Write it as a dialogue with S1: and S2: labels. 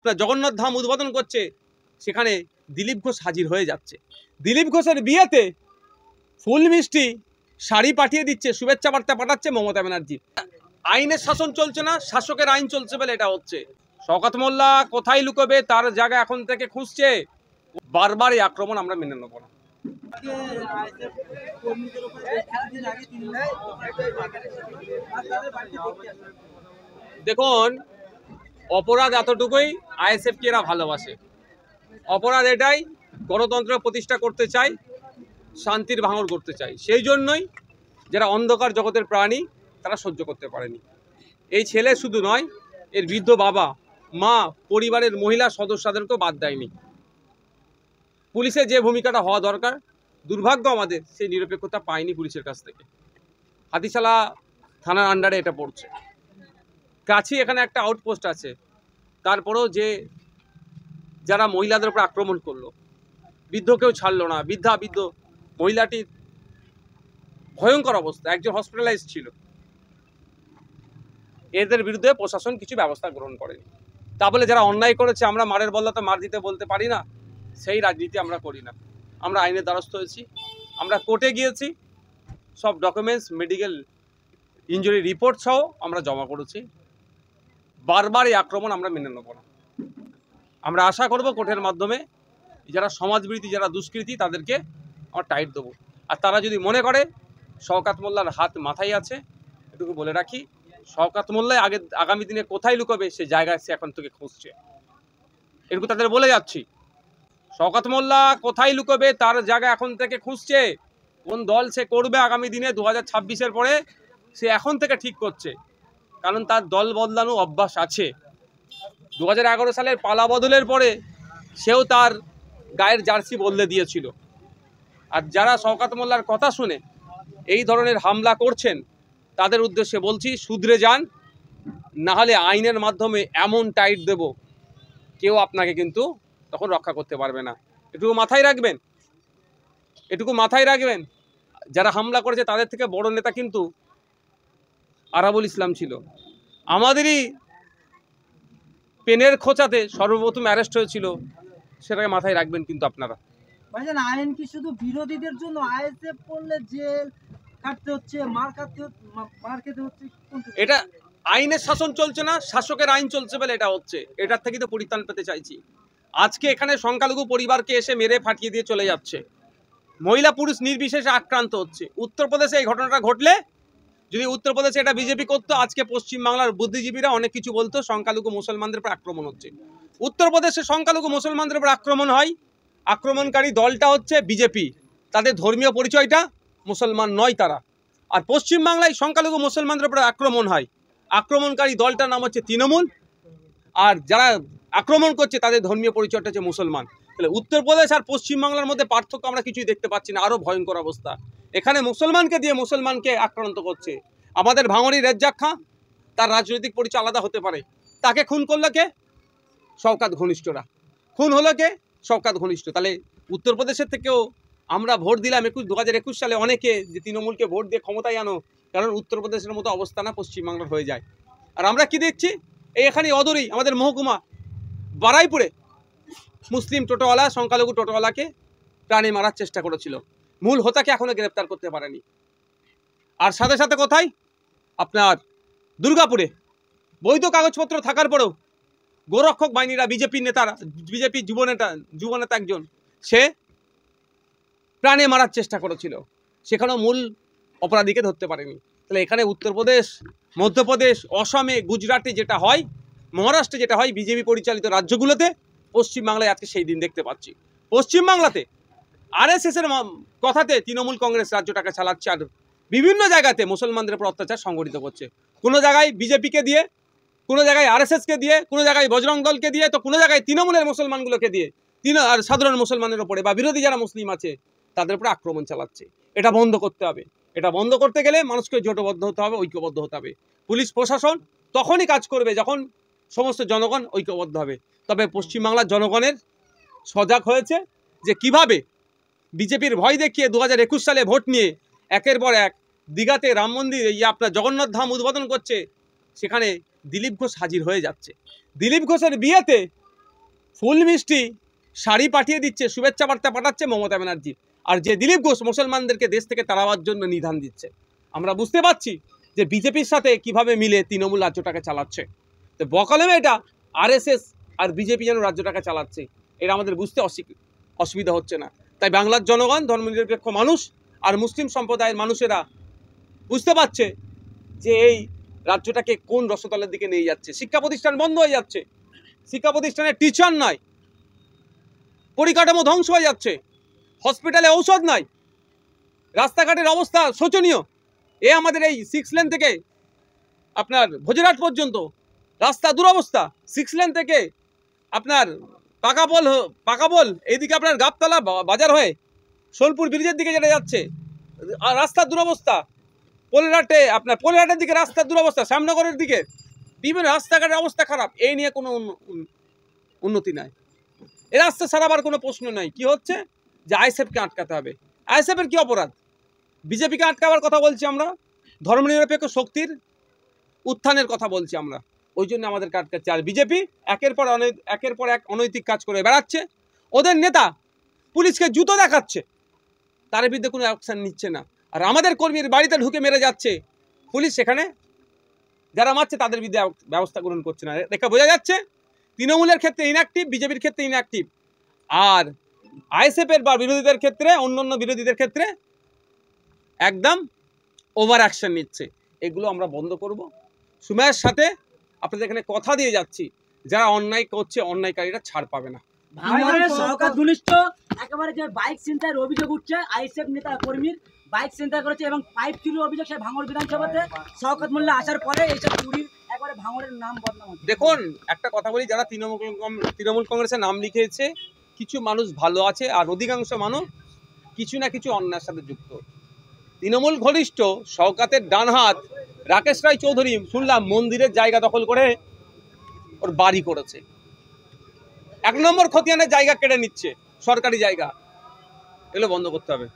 S1: জগন্নাথ ধাম উদ্বোধন করছে, সেখানে দিলীপ ঘোষ হাজির হয়ে যাচ্ছে। দিলীপ ঘোষের বিয়েতে ফুল মিষ্টি শাড়ি পাঠিয়ে দিচ্ছে, শুভেচ্ছা বার্তা পাঠাচ্ছে মমতা ব্যানার্জি। আইনের শাসন চলছে না, শাসকের আইন চলছে বলে এটা হচ্ছে। শওকত মোল্লা কোথায় লুকোবে তার জায়গা এখন থেকে খুঁজছে। বারবার এই আক্রমণ আমরা মেনে নেব না। দেখুন, অপরাধ এতটুকুই, আইএসএফকে এরা ভালোবাসে। অপরাধ এটাই, গণতন্ত্র প্রতিষ্ঠা করতে চাই, শান্তির ভাঙড় করতে চাই। সেই জন্যই যারা অন্ধকার জগতের প্রাণী তারা সহ্য করতে পারেনি। এই ছেলে শুধু নয়, এর বৃদ্ধ বাবা মা পরিবারের মহিলা সদস্যদেরকেও বাদ দেয়নি। পুলিশের যে ভূমিকাটা হওয়া দরকার, দুর্ভাগ্য আমাদের সেই নিরপেক্ষতা পায়নি পুলিশের কাছ থেকে। হাতিশালা থানার আন্ডারে এটা পড়ছে, কাছেই এখানে একটা আউটপোস্ট আছে। তারপরেও যে যারা মহিলাদের উপর আক্রমণ করলো, বৃদ্ধকেও ছাড়লো না। বৃদ্ধ মহিলাটির ভয়ঙ্কর অবস্থা, একজন হসপিটালাইজ ছিল। এদের বিরুদ্ধে প্রশাসন কিছু ব্যবস্থা গ্রহণ করেনি। তা বলে যারা অন্যায় করেছে আমরা মারের বদলাতে মার দিতে বলতে পারি না, সেই রাজনীতি আমরা করি না। আমরা আইনের দ্বারস্থ হয়েছি, আমরা কোর্টে গিয়েছি, সব ডকুমেন্টস মেডিকেল ইনজুরি রিপোর্ট সহ আমরা জমা করেছি। বারবার এই আক্রমণ আমরা মেনে নেব না। আমরা আশা করব কোর্টের মাধ্যমে যারা সমাজবিরোধী, যারা দুষ্কৃতী, তাদেরকে আমরা টাইট দেবো। আর তারা যদি মনে করে শওকত মোল্লার হাত মাথায় আছে, এটুকু বলে রাখি, শওকত মোল্লাই আগামী দিনে কোথায় লুকোবে সে জায়গায় সে এখন থেকে খুঁজছে। এটুকু তাদের বলে যাচ্ছি, শওকত মোল্লা কোথায় লুকোবে তার জায়গা এখন থেকে খুঁজছে। কোন দল সে করবে আগামী দিনে 2026-এর পরে, সে এখন থেকে ঠিক করছে। কারণ তার দল বদলানো অভ্যাস আছে। 2011 সালের পালা বদলের পরে সেও তার গায়ের জার্সি বদলে দিয়েছিল। আর যারা শওকত মোল্লার কথা শুনে এই ধরনের হামলা করছেন, তাদের উদ্দেশ্যে বলছি, শুধরে যান, নাহলে আইনের মাধ্যমে এমন টাইট দেব, কেউ আপনাকে কিন্তু তখন রক্ষা করতে পারবে না। এটুকু মাথায় রাখবেন, এটুকু মাথায় রাখবেন। যারা হামলা করেছে তাদের থেকে বড় নেতা কিন্তু আরাবুল ইসলাম ছিল। আমাদেরই পেনের খোঁচাতে সর্বপ্রথম অ্যারেস্ট হয়েছিল, সেটাকে মাথায় রাখবেন কিন্তু আপনারা।
S2: ভাইজান, আইন কি শুধু বিরোধীদের জন্য? আইএসএফ করলে জেল কাটতে হচ্ছে, মার খেতে হচ্ছে।
S1: এটা আইনের শাসন চলছে না, শাসকের আইন চলছে বলে এটা হচ্ছে। এটার থেকে তো পরিত্রাণ পেতে চাইছি। আজকে এখানে সংখ্যালঘু পরিবারকে এসে মেরে ফাটিয়ে দিয়ে চলে যাচ্ছে, মহিলা পুরুষ নির্বিশেষে আক্রান্ত হচ্ছে। উত্তরপ্রদেশে এই ঘটনাটা ঘটলে, যদি উত্তরপ্রদেশে এটা বিজেপি করতো, আজকে পশ্চিমবাংলার বুদ্ধিজীবীরা অনেক কিছু বলতো, সংখ্যালঘু মুসলমানদের উপর আক্রমণ হচ্ছে। উত্তরপ্রদেশে সংখ্যালঘু মুসলমানদের উপর আক্রমণ হয়, আক্রমণকারী দলটা হচ্ছে বিজেপি, তাদের ধর্মীয় পরিচয়টা মুসলমান নয় তারা। আর পশ্চিমবাংলায় সংখ্যালঘু মুসলমানদের উপর আক্রমণ হয়, আক্রমণকারী দলটার নাম হচ্ছে তৃণমূল, আর যারা আক্রমণ করছে তাদের ধর্মীয় পরিচয়টা হচ্ছে মুসলমান। তাহলে উত্তরপ্রদেশ আর পশ্চিমবাংলার মধ্যে পার্থক্য আমরা কিছুই দেখতে পাচ্ছি না। আরও ভয়ঙ্কর অবস্থা, এখানে মুসলমানকে দিয়ে মুসলমানকে আক্রান্ত করছে। আমাদের ভাঙড়ি রেজ্জাক খাঁ, তার রাজনৈতিক পরিচয় আলাদা হতে পারে, তাকে খুন করলো কে? শওকত ঘনিষ্ঠরা। খুন হলো কে? শওকত ঘনিষ্ঠ। তাহলে উত্তরপ্রদেশের থেকেও আমরা ভোট দিলাম 2021 সালে অনেকে, যে তৃণমূলকে ভোট দিয়ে ক্ষমতায় আনো, কারণ উত্তরপ্রদেশের মতো অবস্থা না পশ্চিমবাংলার হয়ে যায়। আর আমরা কি দেখছি, এখানে অদূরেই আমাদের মহকুমা বারাইপুরে মুসলিম টোটোওয়ালা সংখ্যালঘু টোটোওয়ালাকে প্রাণে মারার চেষ্টা করেছিল, মূল হোতাকে এখনো গ্রেপ্তার করতে পারেনি। আর সাথে সাথে কোথায়, আপনার দুর্গাপুরে বৈধ কাগজপত্র থাকার পরেও গোরক্ষক বাহিনীরা, বিজেপির নেতারা, বিজেপির যুবনেতা একজন, সে প্রাণে মারার চেষ্টা করেছিল, সেখানেও মূল অপরাধীকে ধরতে পারেনি। তাহলে এখানে উত্তরপ্রদেশ, মধ্যপ্রদেশ, অসমে, গুজরাটে যেটা হয়, মহারাষ্ট্রে যেটা হয় বিজেপি পরিচালিত রাজ্যগুলোতে, পশ্চিমবাংলায় আজকে সেই দিন দেখতে পাচ্ছি। পশ্চিমবাংলাতে আরএসএসের কথাতে তৃণমূল কংগ্রেস রাজ্যটাকে চালাচ্ছে, আর বিভিন্ন জায়গাতে মুসলমানদের উপর অত্যাচার সংগঠিত করছে। কোনো জায়গায় বিজেপিকে দিয়ে, কোনো জায়গায় আরএসএসকে দিয়ে, কোনো জায়গায় বজরং দলকে দিয়ে, তো কোনো জায়গায় তৃণমূলের মুসলমানগুলোকে দিয়ে, আর সাধারণ মুসলমানের উপরে বা বিরোধী যারা মুসলিম আছে তাদের উপরে আক্রমণ চালাচ্ছে। এটা বন্ধ করতে হবে। এটা বন্ধ করতে গেলে মানুষকে জোটবদ্ধ হতে হবে, ঐক্যবদ্ধ হতে হবে। পুলিশ প্রশাসন তখনই কাজ করবে যখন সমস্ত জনগণ ঐক্যবদ্ধ হবে। তবে পশ্চিমবাংলার জনগণের সজাগ হয়েছে যে কিভাবে বিজেপির ভয় দেখিয়ে 2021 সালে ভোট নিয়ে একের পর এক দীঘাতে রাম মন্দির, আপনার জগন্নাথ ধাম উদ্বোধন করছে, সেখানে দিলীপ ঘোষ হাজির হয়ে যাচ্ছে। দিলীপ ঘোষের বিয়েতে ফুল মিষ্টি শাড়ি পাঠিয়ে দিচ্ছে, শুভেচ্ছা বার্তা পাঠাচ্ছে মমতা ব্যানার্জি, আর যে দিলীপ ঘোষ মুসলমানদেরকে দেশ থেকে তাড়াবার জন্য নিধান দিচ্ছে। আমরা বুঝতে পারছি যে বিজেপির সাথে কিভাবে মিলে তৃণমূল রাজ্যটাকে চালাচ্ছে। তো বকলমে এটা আরএসএস আর বিজেপি যেন রাজ্যটাকে চালাচ্ছে, এটা আমাদের বুঝতে অসুবিধা হচ্ছে না। তাই বাংলার জনগণ, ধর্মনিরপেক্ষ মানুষ আর মুসলিম সম্প্রদায়ের মানুষেরা বুঝতে পারছে যে এই রাজ্যটাকে কোন রসতলের দিকে নিয়ে যাচ্ছে। শিক্ষা প্রতিষ্ঠান বন্ধ হয়ে যাচ্ছে, শিক্ষা প্রতিষ্ঠানে টিচার নাই, পরিকাঠামো ধ্বংস হয়ে যাচ্ছে, হসপিটালে ঔষধ নাই, রাস্তাঘাটের অবস্থা শোচনীয়। আমাদের এই 6 লেন থেকে আপনার ভোজরাট পর্যন্ত রাস্তা দুরবস্থা, 6 লেন থেকে আপনার পাকাপোল এইদিকে আপনার গাবতলা বাজার হয়ে সোনপুর ব্রিজের দিকে যেটা যাচ্ছে, আর রাস্তার দুরবস্থা। পোলেরহাটের দিকে রাস্তার দুরবস্থা, শ্যামনগরের দিকে বিভিন্ন রাস্তাঘাটের অবস্থা খারাপ। এই নিয়ে কোনো উন্নতি নাই। এই রাস্তা সারাবার কোনো প্রশ্ন নাই। কি হচ্ছে যে আইএসএফকে আটকাতে হবে। আইএসএফের কি অপরাধ? বিজেপিকে আটকাবার কথা বলছি আমরা, ধর্মনিরপেক্ষ শক্তির উত্থানের কথা বলছি আমরা, ওই জন্য আমাদেরকে আটকাচ্ছে। আর বিজেপি একের পর এক অনৈতিক কাজ করে বেড়াচ্ছে। ওদের নেতা পুলিশকে জুতো দেখাচ্ছে, তার বিরুদ্ধে কোনো অ্যাকশন নিচ্ছে না। আর আমাদের কর্মীর বাড়িতে ঢুকে মেরে যাচ্ছে, পুলিশ সেখানে যারা মারছে তাদের বিরুদ্ধে ব্যবস্থা গ্রহণ করছে না। দেখা বোঝা যাচ্ছে তৃণমূলের ক্ষেত্রে ইনঅ্যাক্টিভ, বিজেপির ক্ষেত্রে ইনঅ্যাক্টিভ, আর আইএসএফের বা বিরোধীদের ক্ষেত্রে, অন্যান্য বিরোধীদের ক্ষেত্রে একদম ওভার অ্যাকশন নিচ্ছে। এগুলো আমরা বন্ধ করব। সময়ের সাথে আপনাদের এখানে কথা দিয়ে যাচ্ছি, যারা অন্যায় করছে অন্যায়কারীরা ছাড় পাবে না।
S3: ভাঙড়ের সরকার ঘনিষ্ঠ একেবারে যে বাইক ছিনতাইয়ের অভিযোগ উঠছে, আইএসএফ নেতা কর্মীর বাইক ছিনতাই করেছে এবং পাইপ চুরির অভিযোগ সেই ভাঙড় বিধানসভাতে শওকত মোল্লা আসার পরে এইসব চুরির একবারে ভাঙড়ের নাম বদনাম হচ্ছে।
S1: দেখুন, একটা কথা বলি, যারা তৃণমূল কংগ্রেসের নাম লিখেছে, কিছু মানুষ ভালো আছে আর অধিকাংশ মানুষ কিছু না কিছু অন্যায়ের সাথে যুক্ত। তৃণমূল ঘনিষ্ঠ শওকতের ডান হাত রাকেশ রায় চৌধুরী শুনলাম মন্দিরের জায়গা দখল করে ওর বাড়ি করেছে। 1 নম্বর খতিয়ানের জায়গা কেড়ে নিচ্ছে, সরকারি জায়গা। এগুলো বন্ধ করতে হবে।